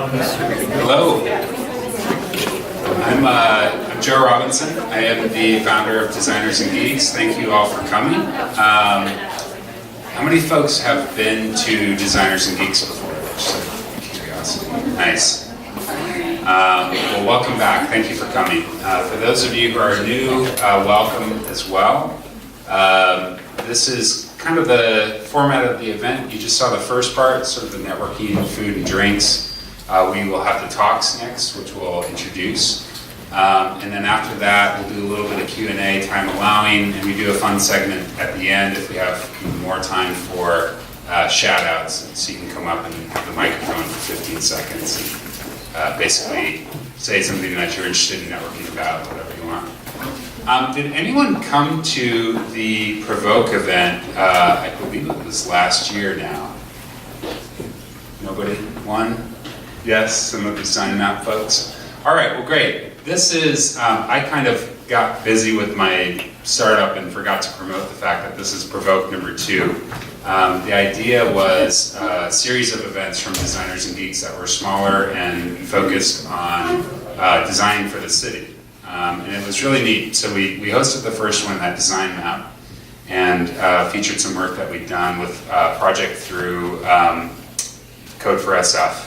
Hello, I'm Joe Robinson. I am the founder of Designers and Geeks. Thank you all for coming. How many folks have been to Designers and Geeks before? Just out of curiosity. Nice. Well, welcome back. Thank you for coming. For those of you who are new, welcome as well. This is kind of the format of the event. You just saw the first part, sort of the networking, food and drinks. We will have the talks next, which we'll introduce. And then after that, we'll do a little bit of Q&A, time allowing, and we do a fun segment at the end if we have more time for shout-outs. So you can come up and have the microphone for 15 seconds and basically say something that you're interested in networking about, whatever you want. Did anyone come to the Provoke event? I believe it was last year now. Nobody? One? Yes, some of the DesignMap folks. All right, well, great. This is, I kind of got busy with my startup and forgot to promote the fact that this is Provoke number 2. The idea was a series of events from Designers and Geeks that were smaller and focused on design for the city. And it was really neat. So we hosted the first one at DesignMap and featured some work that we'd done with project through Code for SF.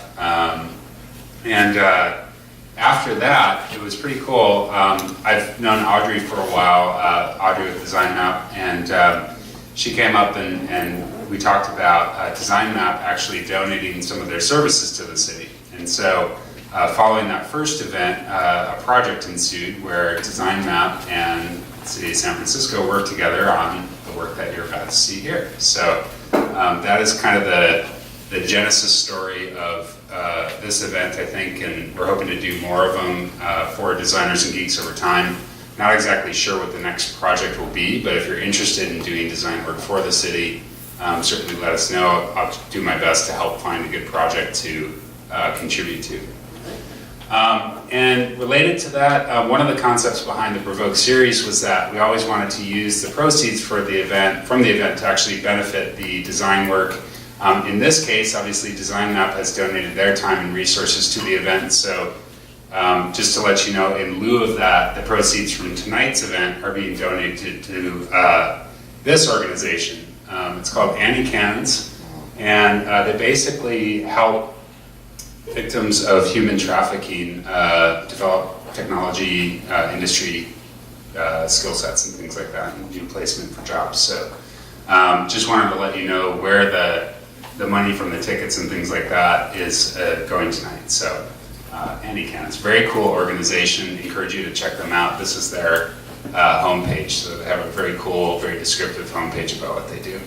After that, it was pretty cool. I've known Audrey for a while, Audrey with DesignMap, and she came up and we talked about DesignMap actually donating some of their services to the city. And so following that first event, a project ensued where DesignMap and the City of San Francisco worked together on the work that you're about to see here. So that is kind of the genesis story of this event, I think, and we're hoping to do more of them for Designers and Geeks over time. Not exactly sure what the next project will be, but if you're interested in doing design work for the city, certainly let us know. I'll do my best to help find a good project to contribute to. And related to that, one of the concepts behind the Provoke series was that we always wanted to use the proceeds from the event to actually benefit the design work. In this case, obviously, DesignMap has donated their time and resources to the event, so just to let you know, in lieu of that, the proceeds from tonight's event are being donated to this organization. It's called Annie Cannons, and they basically help victims of human trafficking develop technology, industry skill sets and things like that, and do placement for jobs. So just wanted to let you know where the money from the tickets and things like that is going tonight. So Annie Cannons, very cool organization. Encourage you to check them out. This is their homepage. So they have a very cool, very descriptive homepage about what they do.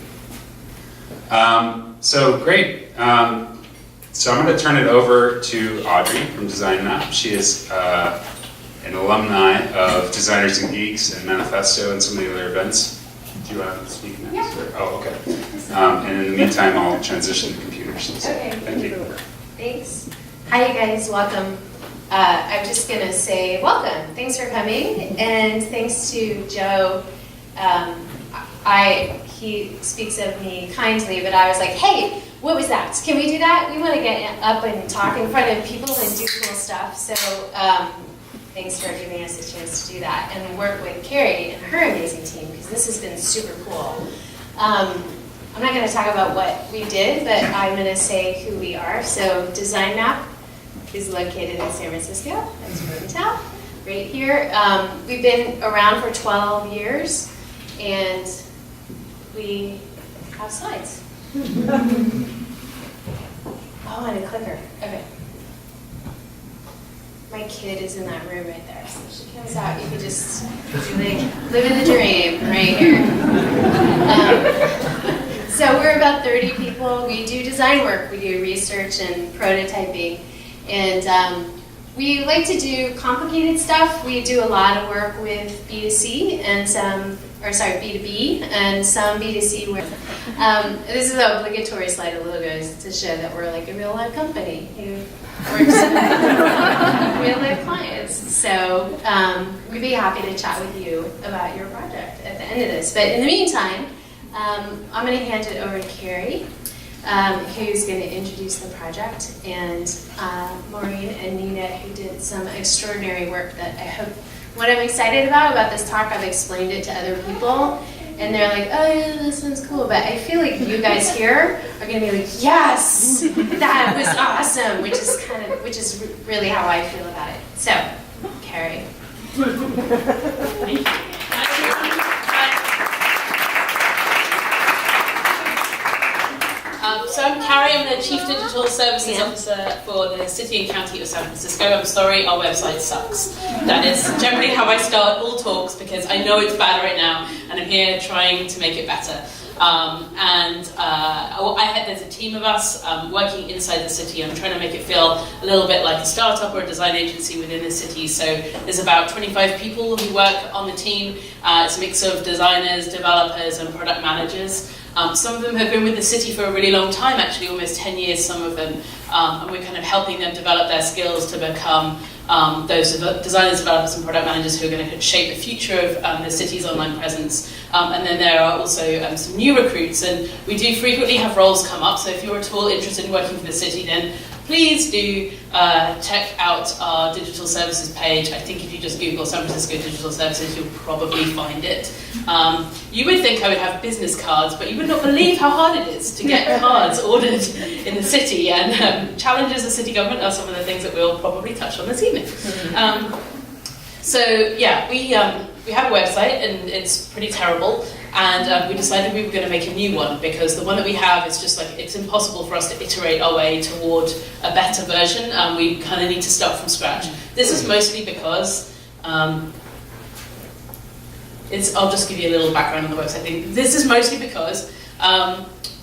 So great. So I'm going to turn it over to Audrey from DesignMap. She is an alumni of Designers and Geeks and Manifesto and some of the other events. Do you want to speak next? Yeah. Oh, okay. And in the meantime, I'll transition to computers. So, okay. Thank you. Thanks. Hi, you guys. Welcome. I'm just going to say welcome. Thanks for coming. And thanks to Joe. He speaks of me kindly, but I was like, hey, what was that? Can we do that? We want to get up and talk in front of people and do cool stuff. So thanks for giving us a chance to do that and work with Carrie and her amazing team, because this has been super cool. I'm not going to talk about what we did, but I'm going to say who we are. So DesignMap is located in San Francisco, as you can tell, right here. We've been around for 12 years, and we have slides. Oh, and a clicker. Okay. My kid is in that room right there, so if she comes out, you can just be like, living the dream right here. So we're about 30 people. We do design work. We do research and prototyping. And we like to do complicated stuff. We do a lot of work with B2C and B2B and some B2C work. This is the obligatory slide of logos to show that we're like a real life company who works with real life clients. So we'd be happy to chat with you about your project at the end of this. But in the meantime, I'm going to hand it over to Carrie. who's going to introduce the project, and Maureen and Nina, who did some extraordinary work that I hope, what I'm excited about this talk, I've explained it to other people, and they're like, oh yeah, that sounds cool, but I feel like you guys here are going to be like, yes, that was awesome, which is really how I feel about it. So, Carrie. Thank you. So I'm Carrie, I'm the Chief Digital Services Officer for the City and County of San Francisco. I'm sorry, our website sucks. That is generally how I start all talks, because I know it's bad right now, and I'm here trying to make it better. There's a team of us working inside the city. I'm trying to make it feel a little bit like a startup or a design agency within the city. So there's about 25 people who work on the team. It's a mix of designers, developers, and product managers. Some of them have been with the city for a really long time, actually, almost 10 years, some of them. And we're kind of helping them develop their skills to become those designers, developers, and product managers who are going to shape the future of the city's online presence. And then there are also some new recruits, and we do frequently have roles come up. So if you're at all interested in working for the city, then please do check out our digital services page. I think if you just Google San Francisco Digital Services, you'll probably find it. You would think I would have business cards, but you would not believe how hard it is to get cards ordered in the city, and challenges of city government are some of the things that we'll probably touch on this evening. So yeah, we have a website, and it's pretty terrible. And we decided we were going to make a new one, because the one that we have is just like, it's impossible for us to iterate our way toward a better version. We kind of need to start from scratch. This is mostly because, I'll just give you a little background on the website. This is mostly because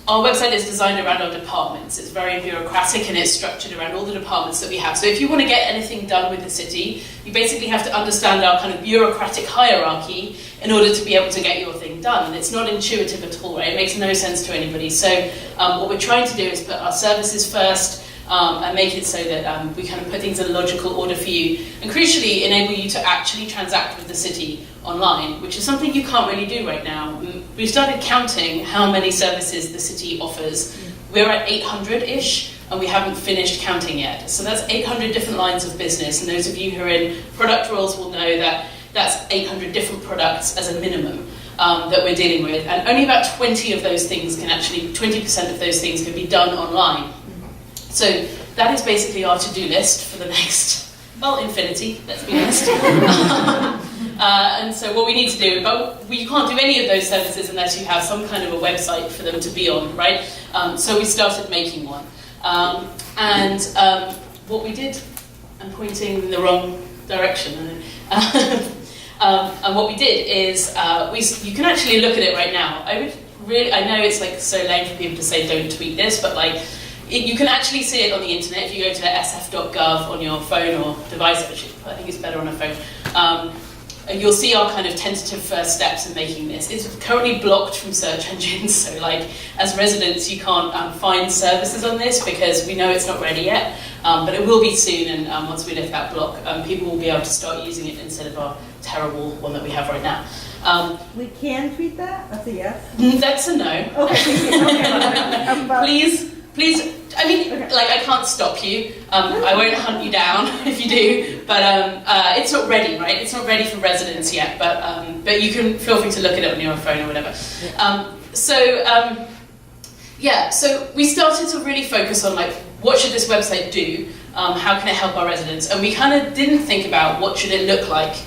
our website is designed around our departments. It's very bureaucratic, and it's structured around all the departments that we have. So if you want to get anything done with the city, you basically have to understand our kind of bureaucratic hierarchy in order to be able to get your thing done. And it's not intuitive at all, right? It makes no sense to anybody. So what we're trying to do is put our services first, and make it so that we kind of put things in logical order for you, and crucially enable you to actually transact with the city online, which is something you can't really do right now. We started counting how many services the city offers. We're at 800-ish, and we haven't finished counting yet. So that's 800 different lines of business, and those of you who are in product roles will know that that's 800 different products as a minimum that we're dealing with, and only about 20 of those things can actually, 20% of those things can be done online. So that is basically our to-do list for the next, well, infinity, let's be honest. And so what we need to do, but you can't do any of those services unless you have some kind of a website for them to be on, right? So we started making one. What we did, I'm pointing in the wrong direction. And what we did is, you can actually look at it right now. I know it's like so lame for people to say don't tweet this, but like, you can actually see it on the internet. If you go to sf.gov on your phone or device, which I think it's better on a phone, you'll see our kind of tentative first steps in making this. It's currently blocked from search engines, so like as residents you can't find services on this because we know it's not ready yet, but it will be soon, and once we lift that block, people will be able to start using it instead of our terrible one that we have right now. We can tweet that? That's a yes? That's a no. Okay. Please, I mean, like, I can't stop you. I won't hunt you down if you do, but it's not ready, right? It's not ready for residents yet, but you can feel free to look at it on your phone or whatever. So we started to really focus on, like, what should this website do? How can it help our residents? And we kind of didn't think about what should it look like,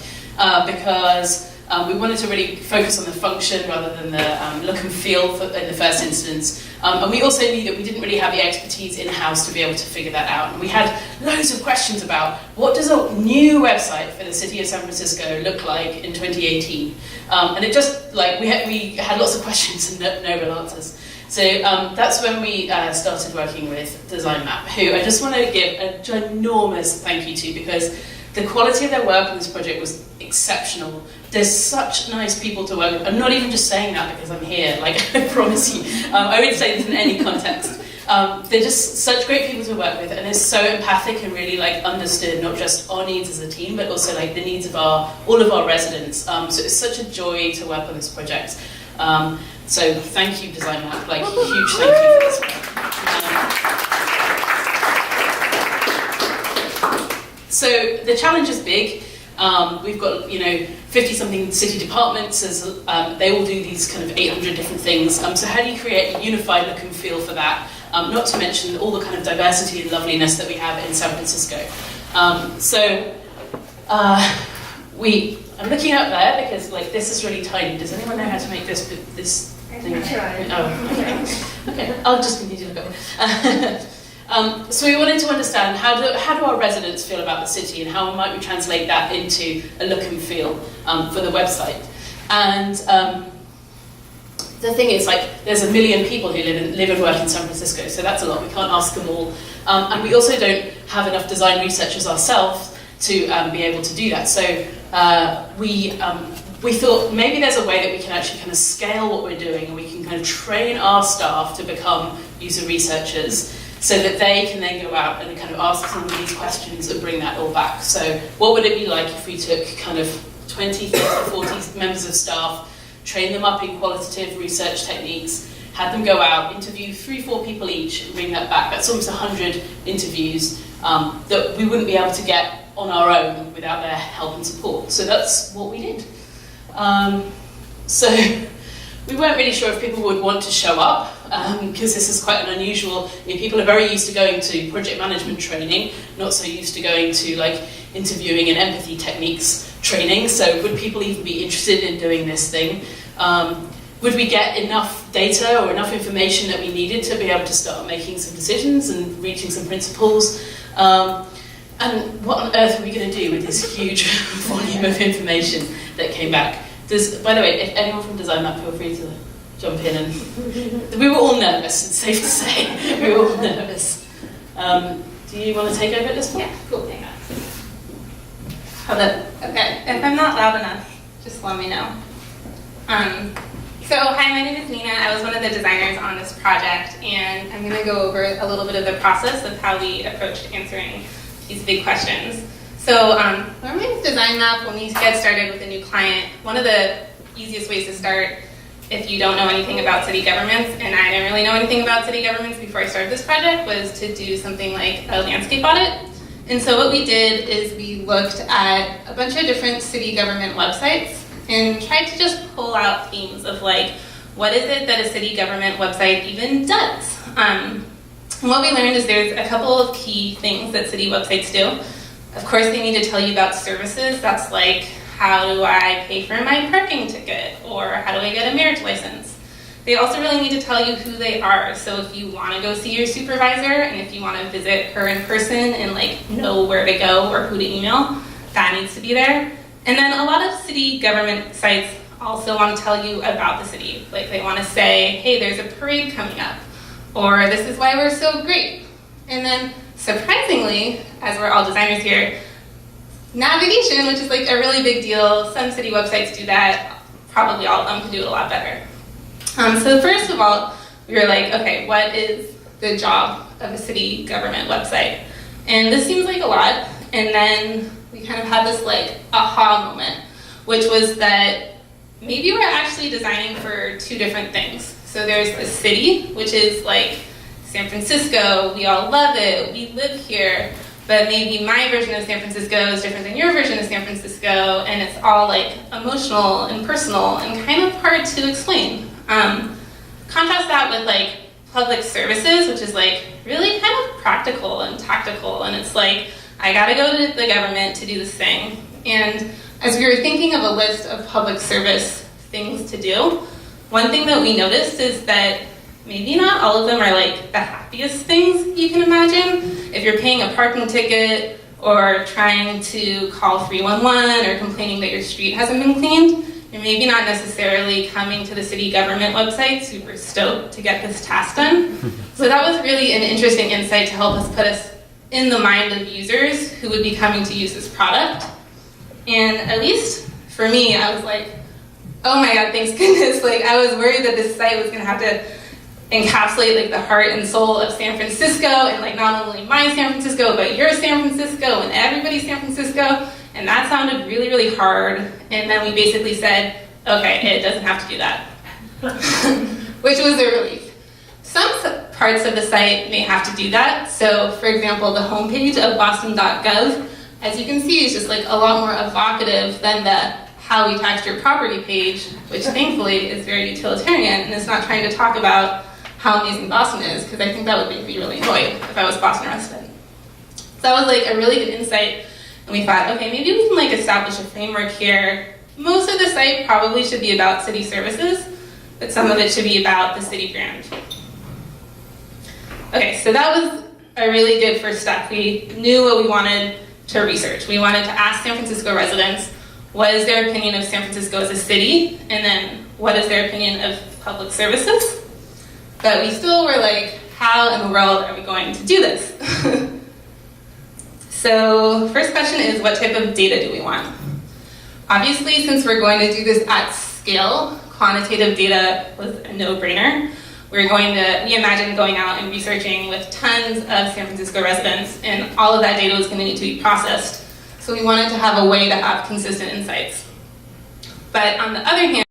because we wanted to really focus on the function rather than the look and feel in the first instance. And we also knew that we didn't really have the expertise in-house to be able to figure that out. And we had loads of questions about what does a new website for the city of San Francisco look like in 2018? And it just, like, we had lots of questions and no real answers. So that's when we started working with DesignMap, who I just want to give a ginormous thank you to, because the quality of their work on this project was exceptional. There's such nice people to work with. I'm not even just saying that because I'm here, like, I promise you. I would say this in any context. They're just such great people to work with, and they're so empathic and really, like, understood not just our needs as a team, but also, like, the needs of all of our residents. So it's such a joy to work on this project. So thank you, DesignMap, like, huge thank you for this work. So the challenge is big. We've got 50-something city departments. They all do these kind of 800 different things. So how do you create a unified look and feel for that? Not to mention all the kind of diversity and loveliness that we have in San Francisco. I'm looking up there because this is really tiny. Does anyone know how to make this thing? Oh, okay. I'll just continue to look up. So we wanted to understand how do our residents feel about the city, and how might we translate that into a look and feel for the website. And the thing is, there's 1 million people who live and work in San Francisco, so that's a lot. We can't ask them all, and we also don't have enough design researchers ourselves to be able to do that. So we thought maybe there's a way that we can actually kind of scale what we're doing, and we can kind of train our staff to become user researchers, so that they can then go out and kind of ask some of these questions and bring that all back. So what would it be like if we took kind of 20, 30, 40 members of staff, trained them up in qualitative research techniques, had them go out, interview 3-4 people each, and bring that back? That's almost 100 interviews that we wouldn't be able to get on our own without their help and support. So that's what we did. So we weren't really sure if people would want to show up, because this is quite an unusual, people are very used to going to project management training, not so used to going to interviewing and empathy techniques training. So would people even be interested in doing this thing? Would we get enough data or enough information that we needed to be able to start making some decisions and reaching some principles? And what on earth are we going to do with this huge volume of information that came back? By the way, if anyone from DesignMap, feel free to jump in. And we were all nervous, it's safe to say. We were all nervous. Do you want to take over at this point? Yeah, cool. Hang on. Hello. Okay, if I'm not loud enough, just let me know. So hi, my name is Nina. I was one of the designers on this project, and I'm going to go over a little bit of the process of how we approached answering these big questions. So normally with DesignMap, when we get started with a new client, one of the easiest ways to start, if you don't know anything about city governments, and I didn't really know anything about city governments before I started this project, was to do something like a landscape audit. And so what we did is we looked at a bunch of different city government websites and tried to just pull out themes of what is it that a city government website even does? And what we learned is there's a couple of key things that city websites do. Of course, they need to tell you about services. That's how do I pay for my parking ticket? Or how do I get a marriage license? They also really need to tell you who they are. So if you want to go see your supervisor, and if you want to visit her in person and know where to go or who to email, that needs to be there. And then a lot of city government sites also want to tell you about the city. They want to say, hey, there's a parade coming up, or this is why we're so great. And then surprisingly, as we're all designers here, navigation, which is a really big deal. Some city websites do that. Probably all of them can do it a lot better. So first of all, we were okay, what is the job of a city government website? And this seems like a lot. And then we kind of had this aha moment, which was that maybe we're actually designing for 2 different things. So there's the city, which is San Francisco, we all love it, we live here, but maybe my version of San Francisco is different than your version of San Francisco, and it's all emotional and personal and kind of hard to explain. Contrast that with public services, which is really kind of practical and tactical, and it's I gotta go to the government to do this thing. And as we were thinking of a list of public service things to do, one thing that we noticed is that maybe not all of them are the happiest things you can imagine. If you're paying a parking ticket or trying to call 311 or complaining that your street hasn't been cleaned, you're maybe not necessarily coming to the city government website super stoked to get this task done. So that was really an interesting insight to help us put us in the mind of users who would be coming to use this product. And at least for me, I was oh my God, thanks goodness. I was worried that this site was gonna have to encapsulate the heart and soul of San Francisco, and not only my San Francisco, but your San Francisco and everybody's San Francisco. And that sounded really, really hard. And then we basically said, okay, it doesn't have to do that, which was a relief. Some parts of the site may have to do that. So for example, the homepage of boston.gov, as you can see, is just like a lot more evocative than the how we taxed your property page, which thankfully is very utilitarian and is not trying to talk about how amazing Boston is, because I think that would make me really annoyed if I was a Boston resident. So that was like a really good insight, and we thought, okay, maybe we can like establish a framework here. Most of the site probably should be about city services, but some of it should be about the city brand. Okay, so that was a really good first step. We knew what we wanted to research. We wanted to ask San Francisco residents, what is their opinion of San Francisco as a city, and then what is their opinion of public services? But we still were like, how in the world are we going to do this? So first question is, what type of data do we want? Obviously, since we're going to do this at scale, quantitative data was a no-brainer. We imagined going out and researching with tons of San Francisco residents, and all of that data was going to need to be processed. So we wanted to have a way to have consistent insights. But on the other hand,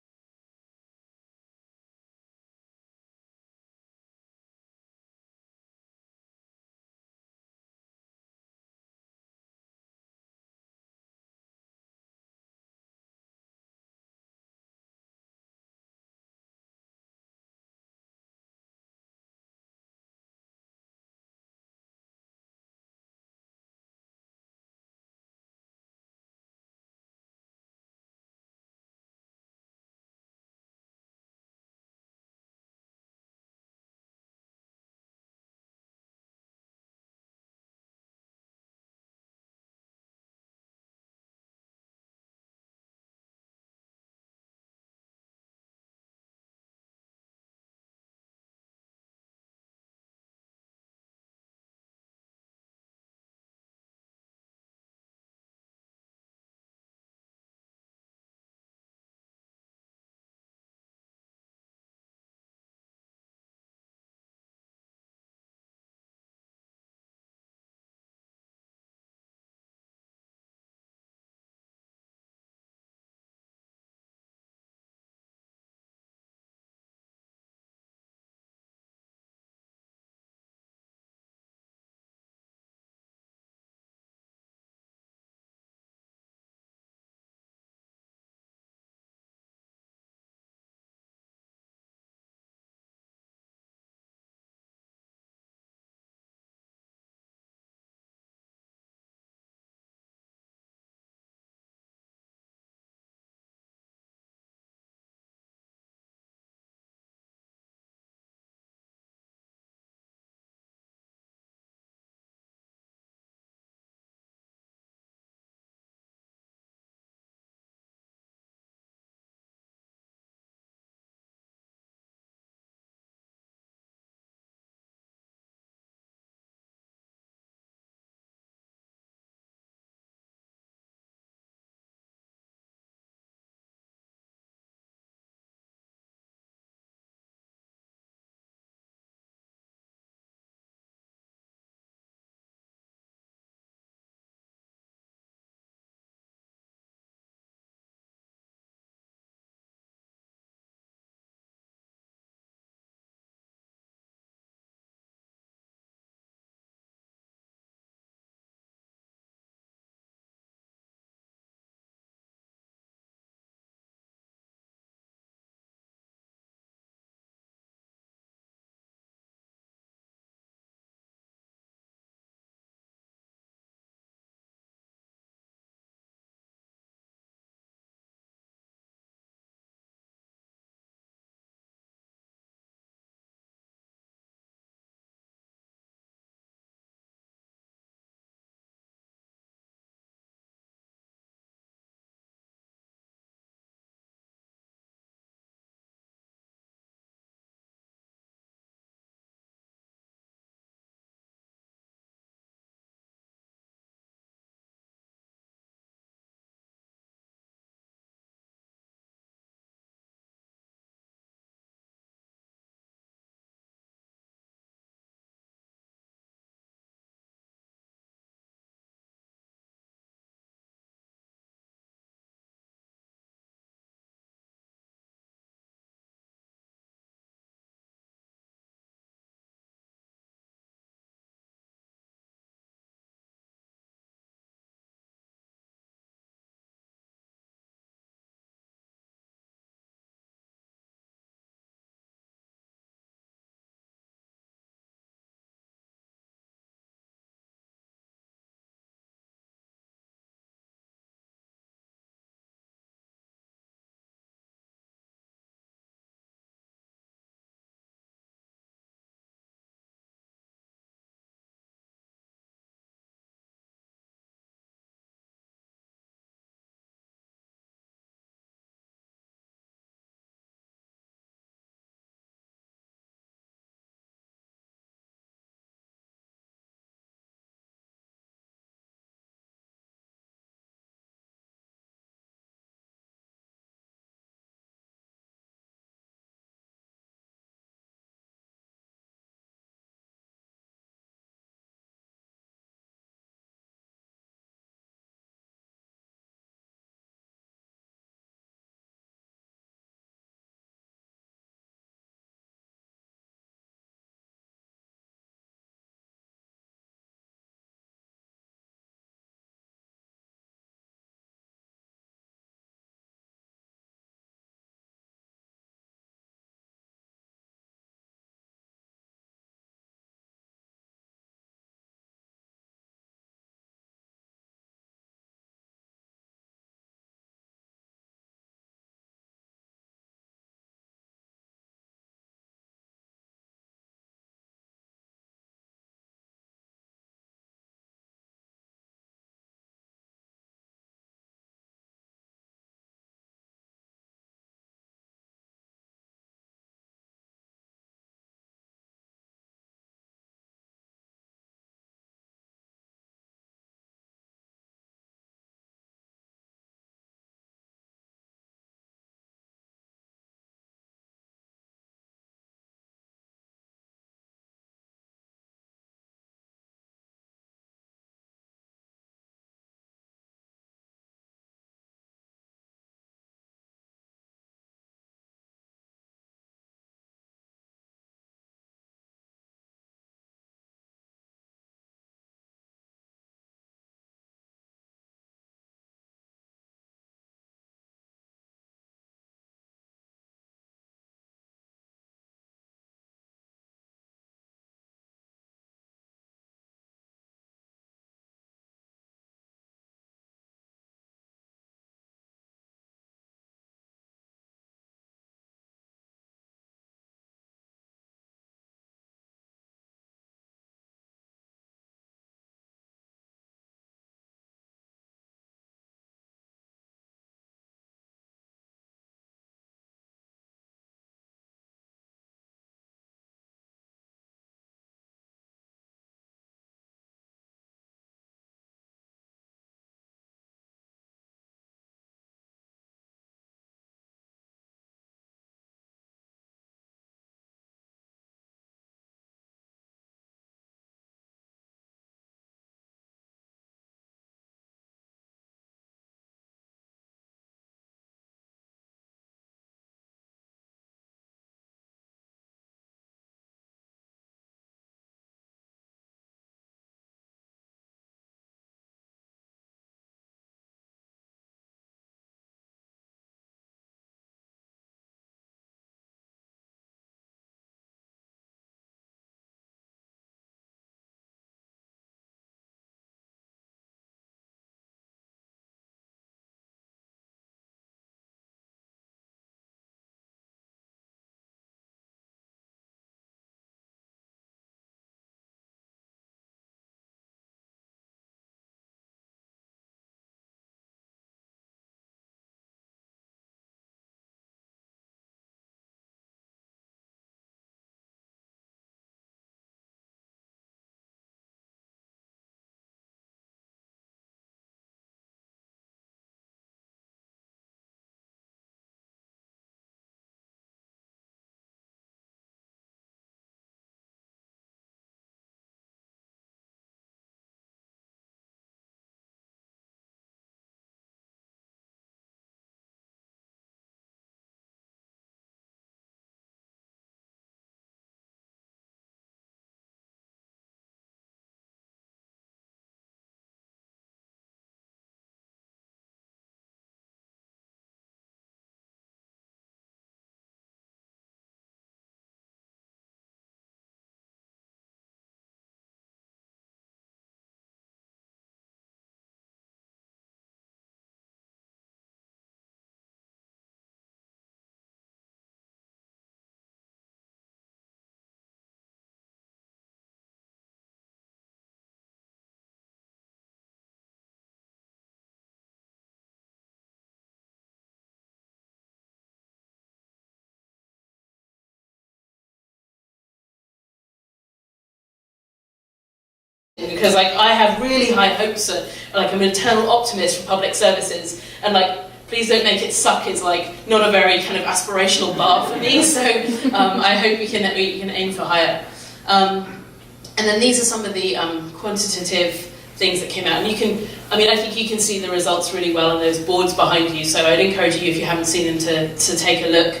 Because like I have really high hopes, like I'm an eternal optimist for public services, and like please don't make it suck is like not a very kind of aspirational bar for me. So I hope we can aim for higher. And then these are some of the quantitative things that came out, and I think you can see the results really well on those boards behind you. So I'd encourage you, if you haven't seen them, to take a look.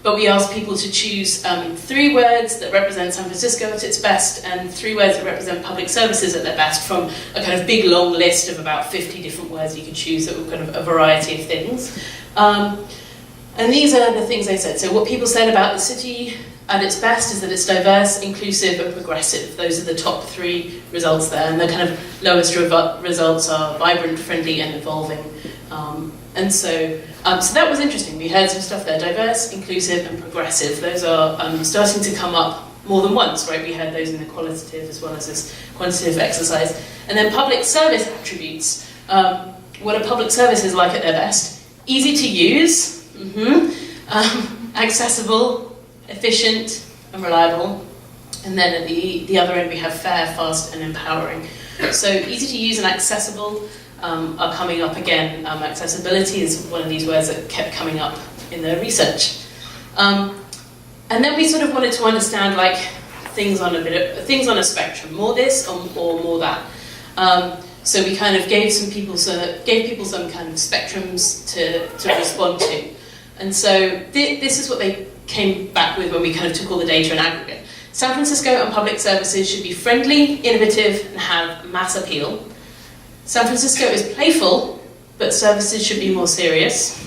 But we asked people to choose 3 words that represent San Francisco at its best and 3 words that represent public services at their best from a kind of big long list of about 50 different words you could choose that were kind of a variety of things. And these are the things they said. So what people said about the city at its best is that it's diverse, inclusive and progressive. Those are the top 3 results there. And the kind of lowest results are vibrant, friendly and evolving. So that was interesting. We heard some stuff there, diverse, inclusive and progressive. Those are starting to come up more than once, right? We heard those in the qualitative as well as this quantitative exercise. And then public service attributes. What are public services like at their best? Easy to use, accessible, efficient and reliable. And then at the other end we have fair, fast and empowering. So easy to use and accessible are coming up again. Accessibility is one of these words that kept coming up in the research. And then we sort of wanted to understand like things on a spectrum, more this or more that. So we kind of gave people some kind of spectrums to respond to. And so this is what they came back with when we kind of took all the data in aggregate. San Francisco and public services should be friendly, innovative, and have mass appeal. San Francisco is playful, but services should be more serious.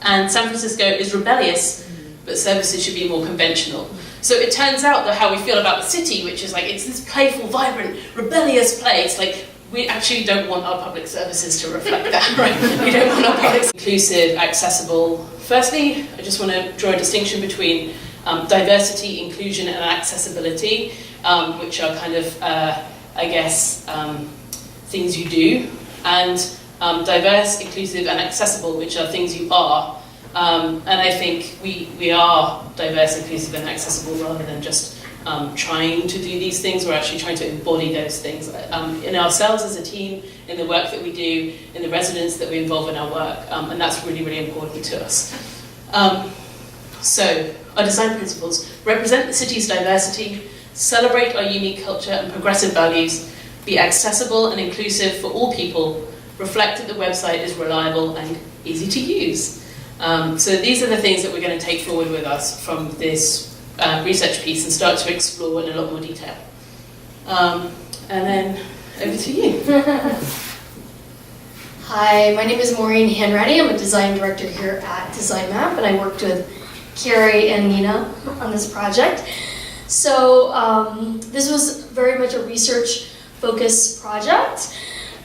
And San Francisco is rebellious, but services should be more conventional. So it turns out that how we feel about the city, which is like, it's this playful, vibrant, rebellious place, like, we actually don't want our public services to reflect that, right? We don't want our public inclusive, accessible. Firstly, I just want to draw a distinction between diversity, inclusion, and accessibility, which are kind of, things you do, and diverse, inclusive, and accessible, which are things you are. And I think we are diverse, inclusive, and accessible rather than just trying to do these things. We're actually trying to embody those things in ourselves as a team, in the work that we do, in the residents that we involve in our work, and that's really, really important to us. So, our design principles: represent the city's diversity, celebrate our unique culture and progressive values, be accessible and inclusive for all people, reflect that the website is reliable and easy to use. So these are the things that we're going to take forward with us from this research piece and start to explore in a lot more detail. And then over to you. Hi, my name is Maureen Hanratty. I'm a design director here at DesignMap, and I worked with Carrie and Nina on this project. So this was very much a research-focused project,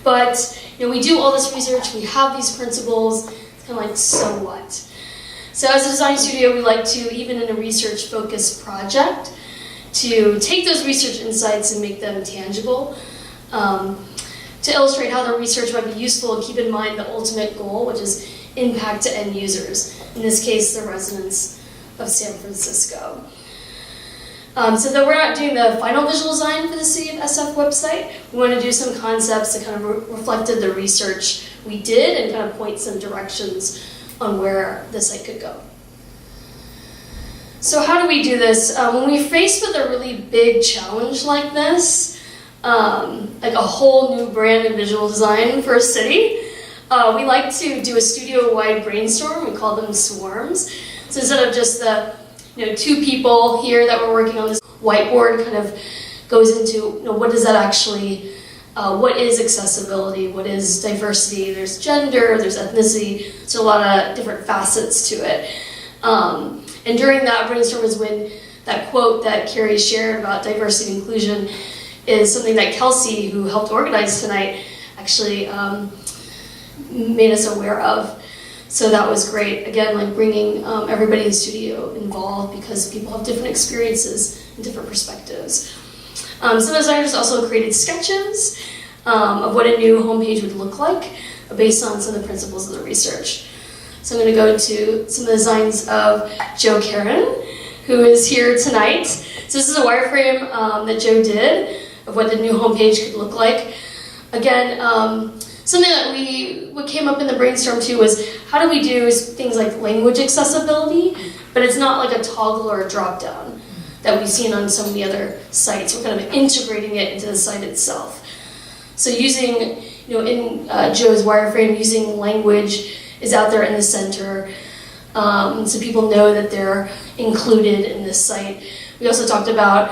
but we do all this research, we have these principles. It's kind of like, so what? So as a design studio, we like to, even in a research-focused project, to take those research insights and make them tangible, to illustrate how the research might be useful, and keep in mind the ultimate goal, which is impact to end users, in this case, the residents of San Francisco. So though we're not doing the final visual design for the City of SF website, we want to do some concepts that kind of reflected the research we did and kind of point some directions on where the site could go. So how do we do this? When we're faced with a really big challenge like this, like a whole new brand of visual design for a city, we like to do a studio-wide brainstorm. We call them swarms. So instead of just the 2 people here that were working on this whiteboard, kind of goes into what does that actually, what is accessibility, what is diversity, there's gender, there's ethnicity, so a lot of different facets to it. And during that brainstorm is when that quote that Carrie shared about diversity and inclusion is something that Kelsey, who helped organize tonight, actually made us aware of. So that was great. Again, like bringing everybody in the studio involved, because people have different experiences and different perspectives. Some designers also created sketches of what a new homepage would look like based on some of the principles of the research. So I'm going to go to some of the designs of Joe Karen, who is here tonight. So this is a wireframe that Joe did of what the new homepage could look like. Again, something that what came up in the brainstorm too was how do we do things like language accessibility, but it's not like a toggle or a drop down that we've seen on so many other sites. We're kind of integrating it into the site itself. So using, in Joe's wireframe, using language is out there in the center, so people know that they're included in this site. We also talked about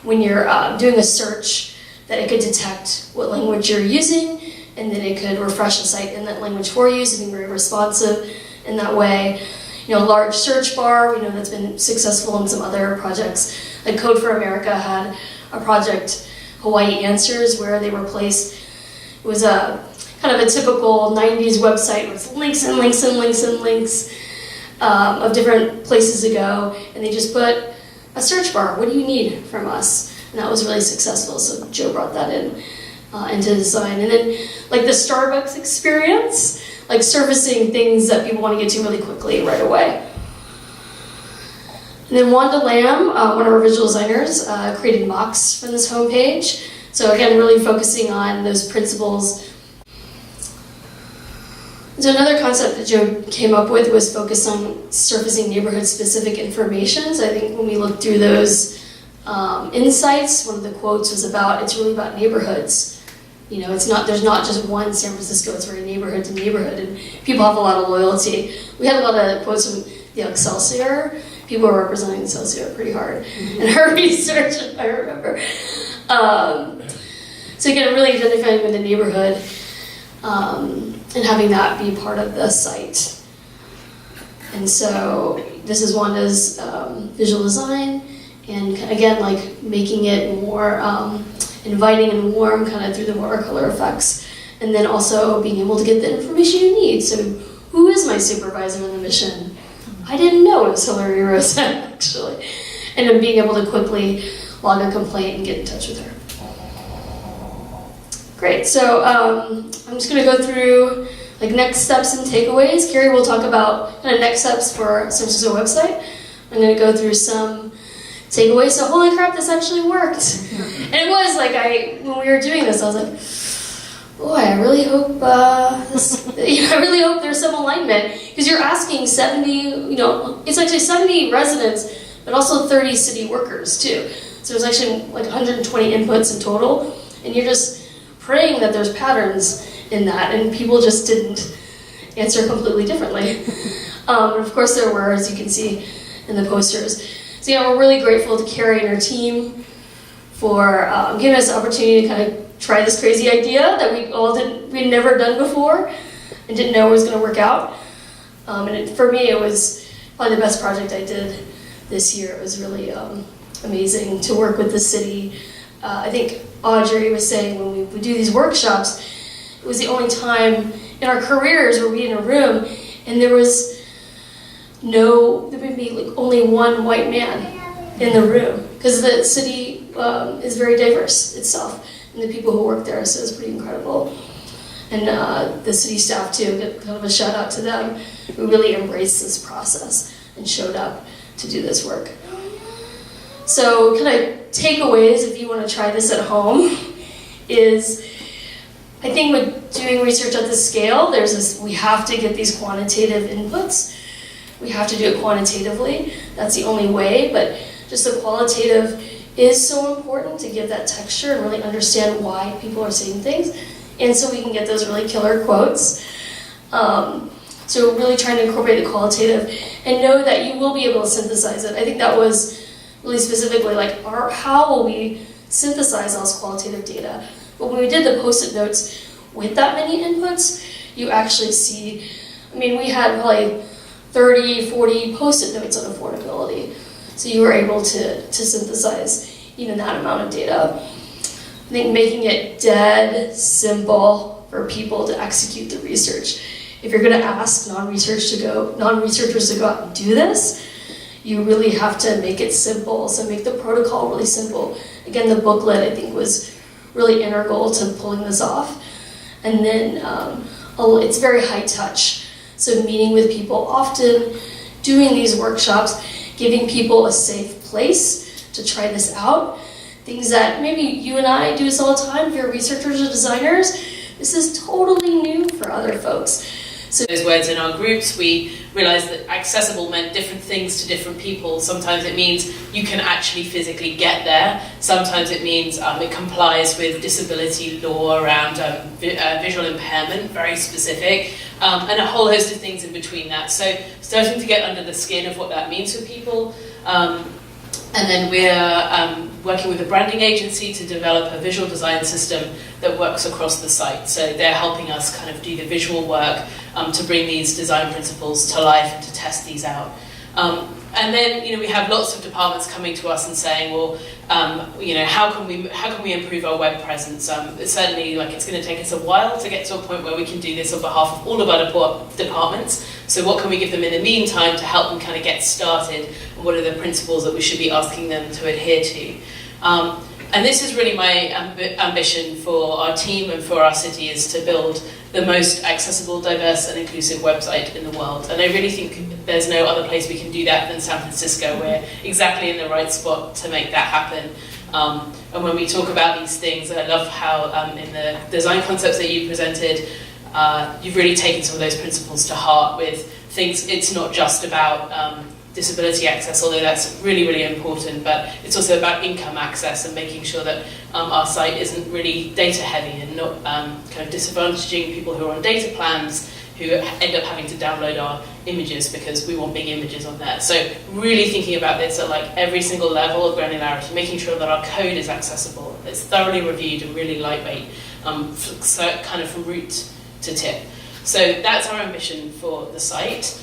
when you're doing a search, that it could detect what language you're using, and then it could refresh the site in that language for you, so being very responsive in that way. Large search bar, we know that's been successful in some other projects. Like Code for America had a project, Hawaii Answers, where they replaced, it was a kind of a typical 90s website with links and links and links and links of different places to go, and they just put a search bar. What do you need from us? And that was really successful, so Joe brought that into design. And then like the Starbucks experience, like surfacing things that people want to get to really quickly right away. And then Wanda Lamb, one of our visual designers, created mocks for this homepage. So again, really focusing on those principles. So another concept that Joe came up with was focus on surfacing neighborhood-specific information. So I think when we looked through those insights, one of the quotes was about, it's really about neighborhoods. There's not just one San Francisco, it's very neighborhood to neighborhood, and people have a lot of loyalty. We had a lot of quotes from the Excelsior. People were representing Excelsior pretty hard in her research, if I remember. So again, really identifying with the neighborhood and having that be part of the site. And so this is Wanda's visual design, and again, like making it more inviting and warm kind of through the watercolor effects, and then also being able to get the information you need. So who is my supervisor in the mission? I didn't know it was Hillary Rosa, actually. And then being able to quickly log a complaint and get in touch with her. Great, so I'm just gonna go through like next steps and takeaways. Carrie will talk about kind of next steps for San Francisco website. I'm gonna go through some takeaways. So holy crap, this actually worked. And it was like, when we were doing this, I was like, boy, I really hope I really hope there's some alignment, because you're asking 70, it's actually 70 residents, but also 30 city workers too. So there's actually like 120 inputs in total, and you're just praying that there's patterns in that, and people just didn't answer completely differently. Of course there were, as you can see in the posters. So yeah, we're really grateful to Carrie and her team for giving us the opportunity to kind of try this crazy idea that we'd never done before and didn't know it was going to work out. For me, it was probably the best project I did this year. It was really amazing to work with the city. I think Audrey was saying when we would do these workshops, it was the only time in our careers where we'd be in a room and there would be like only one white man in the room, because the city is very diverse itself, and the people who work there, so it's pretty incredible. And the city staff too, kind of a shout out to them, who really embraced this process and showed up to do this work. So kind of takeaways, if you want to try this at home, is I think with doing research at this scale, we have to get these quantitative inputs. We have to do it quantitatively. That's the only way, but just the qualitative is so important to give that texture and really understand why people are saying things. And so we can get those really killer quotes. So really trying to incorporate the qualitative and know that you will be able to synthesize it. I think that was really specifically like, how will we synthesize all this qualitative data? But when we did the post-it notes with that many inputs, you actually see, we had probably 30, 40 post-it notes on affordability. So you were able to synthesize even that amount of data. I think making it dead simple for people to execute the research. If you're going to ask non-researchers to go out and do this, you really have to make it simple. So make the protocol really simple. Again, the booklet I think was really integral to pulling this off. And then it's very high touch. So meeting with people often, doing these workshops, giving people a safe place to try this out, things that maybe you and I do this all the time if you're researchers or designers. This is totally new for other folks. So those words in our groups, we realized that accessible meant different things to different people. Sometimes it means you can actually physically get there. Sometimes it means it complies with disability law around visual impairment, very specific, and a whole host of things in between that. So starting to get under the skin of what that means for people. And then we're working with a branding agency to develop a visual design system that works across the site. So they're helping us kind of do the visual work to bring these design principles to life and to test these out. And then, we have lots of departments coming to us and saying, well, how can we improve our web presence? It's certainly it's going to take us a while to get to a point where we can do this on behalf of all of our departments. So what can we give them in the meantime to help them kind of get started? And what are the principles that we should be asking them to adhere to? And this is really my ambition for our team and for our city, is to build the most accessible, diverse and inclusive website in the world. And I really think there's no other place we can do that than San Francisco. We're exactly in the right spot to make that happen. And when we talk about these things, I love how in the design concepts that you presented, you've really taken some of those principles to heart with things. It's not just about disability access, although that's really, really important, but it's also about income access and making sure that our site isn't really data heavy and not kind of disadvantaging people who are on data plans who end up having to download our images because we want big images on there. So really thinking about this at every single level of granularity, making sure that our code is accessible, it's thoroughly reviewed and really lightweight, so kind of from root to tip. So that's our ambition for the site.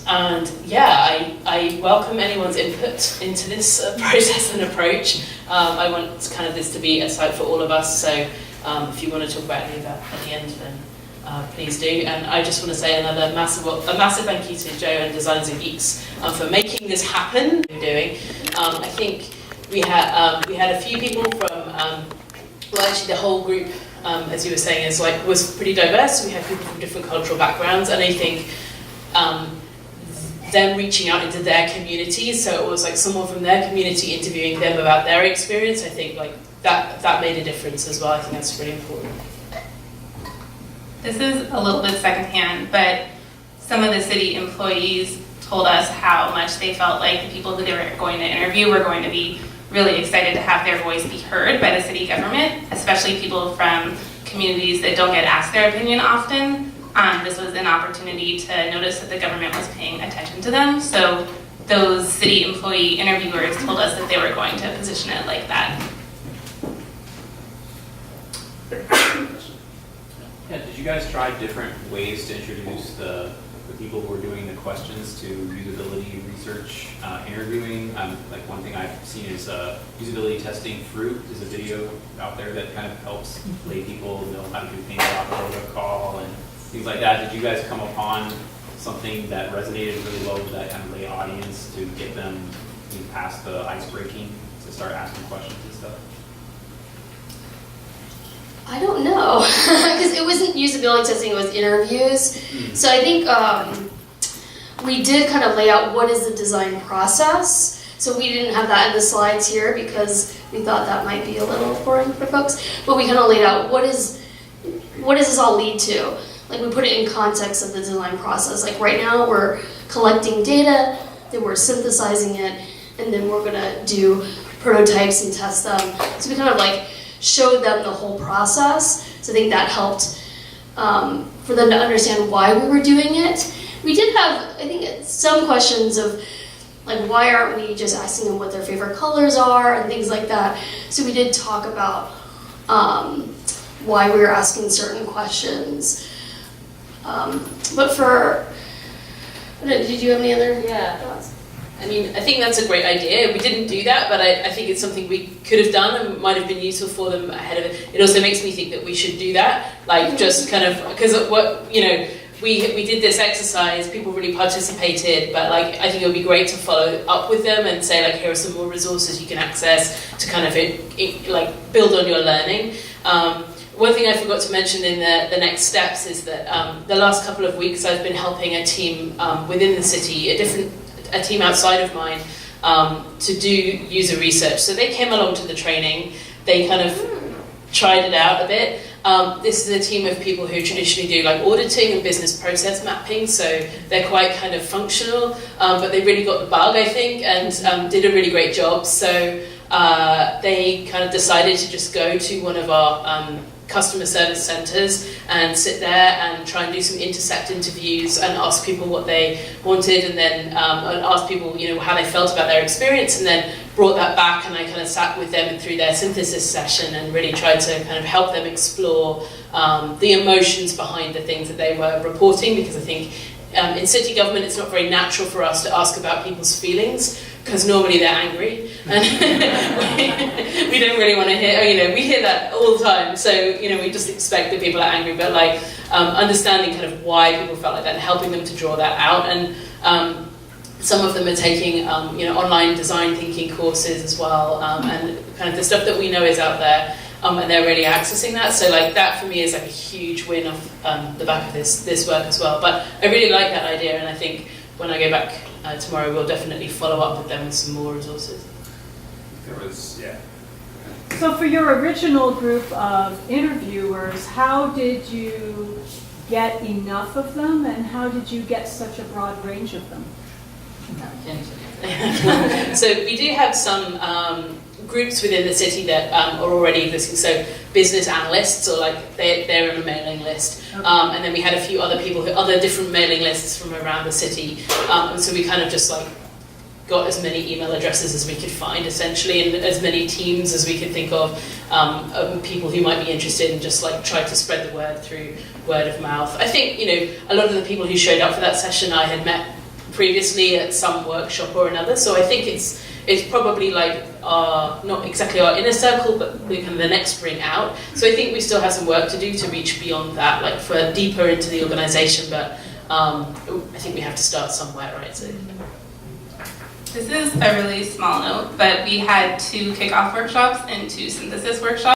And yeah, I welcome anyone's input into this process and approach. I want kind of this to be a site for all of us, so if you want to talk about any of that at the end, then please do. And I just want to say a massive thank you to Joe and Designers and Geeks for making this happen. I think we had a few people from, actually the whole group, as you were saying, was pretty diverse. We had people from different cultural backgrounds, and I think them reaching out into their communities, so it was someone from their community interviewing them about their experience. I think that made a difference as well. I think that's really important. This is a little bit secondhand, but some of the city employees told us how much they felt like the people who they were going to interview were going to be really excited to have their voice be heard by the city government, especially people from communities that don't get asked their opinion often. This was an opportunity to notice that the government was paying attention to them. So those city employee interviewers told us that they were going to position it like that. Yeah, did you guys try different ways to introduce the people who are doing the questions to usability research interviewing? One thing I've seen is usability testing fruit is a video out there that kind of helps lay people know how to do paint protocol and things like that. Did you guys come upon something that resonated really well with that kind of lay audience to get them past the ice breaking to start asking questions and stuff? I don't know, because it wasn't usability testing, it was interviews. So I think we did kind of lay out what is the design process. So we didn't have that in the slides here because we thought that might be a little boring for folks. But we kind of laid out what does this all lead to? We put it in context of the design process. Right now we're collecting data, then we're synthesizing it, and then we're gonna do prototypes and test them. So we kind of showed them the whole process. So I think that helped for them to understand why we were doing it. We did have, I think, some questions of why aren't we just asking them what their favorite colors are and things like that. So we did talk about why we were asking certain questions. But did you have any other thoughts? I think that's a great idea. We didn't do that, but I think it's something we could have done and might have been useful for them ahead of it. It also makes me think that we should do that, just kind of, because we did this exercise, people really participated, but I think it would be great to follow up with them and say here are some more resources you can access to kind of build on your learning. One thing I forgot to mention in the next steps is that the last couple of weeks I've been helping a team within the city, a team outside of mine, to do user research. So they came along to the training, they kind of tried it out a bit. This is a team of people who traditionally do like auditing and business process mapping, so they're quite kind of functional, but they really got the bug, I think, and did a really great job. So they kind of decided to just go to one of our customer service centres and sit there and try and do some intercept interviews and ask people what they wanted, and then and ask people, you know, how they felt about their experience, and then brought that back, and I kind of sat with them through their synthesis session and really tried to kind of help them explore the emotions behind the things that they were reporting, because I think in city government it's not very natural for us to ask about people's feelings, because normally they're angry, and we don't really want to hear, you know, we hear that all the time, so, you know, we just expect that people are angry, but like understanding kind of why people felt like that and helping them to draw that out. And some of them are taking, you know, online design thinking courses as well, and kind of the stuff that we know is out there, and they're really accessing that. So like that for me is like a huge win off the back of this work as well. But I really like that idea, and I think when I go back tomorrow, we'll definitely follow up with them with some more resources. There was, yeah. So for your original group of interviewers, how did you get enough of them, and how did you get such a broad range of them? So we do have some groups within the city that are already existing. So business analysts, or like they're on a mailing list, Okay. And then we had a few other people, other different mailing lists from around the city, and so we kind of just like got as many email addresses as we could find, essentially, and as many teams as we could think of people who might be interested, and just like tried to spread the word through word of mouth. I think, you know, a lot of the people who showed up for that session I had met previously at some workshop or another, so I think it's probably like not exactly our inner circle, but the kind of the next ring out. So I think we still have some work to do to reach beyond that, like for deeper into the organisation, but I think we have to start somewhere, right? So. This is a really small note, but we had 2 kickoff workshops and 2 synthesis workshops.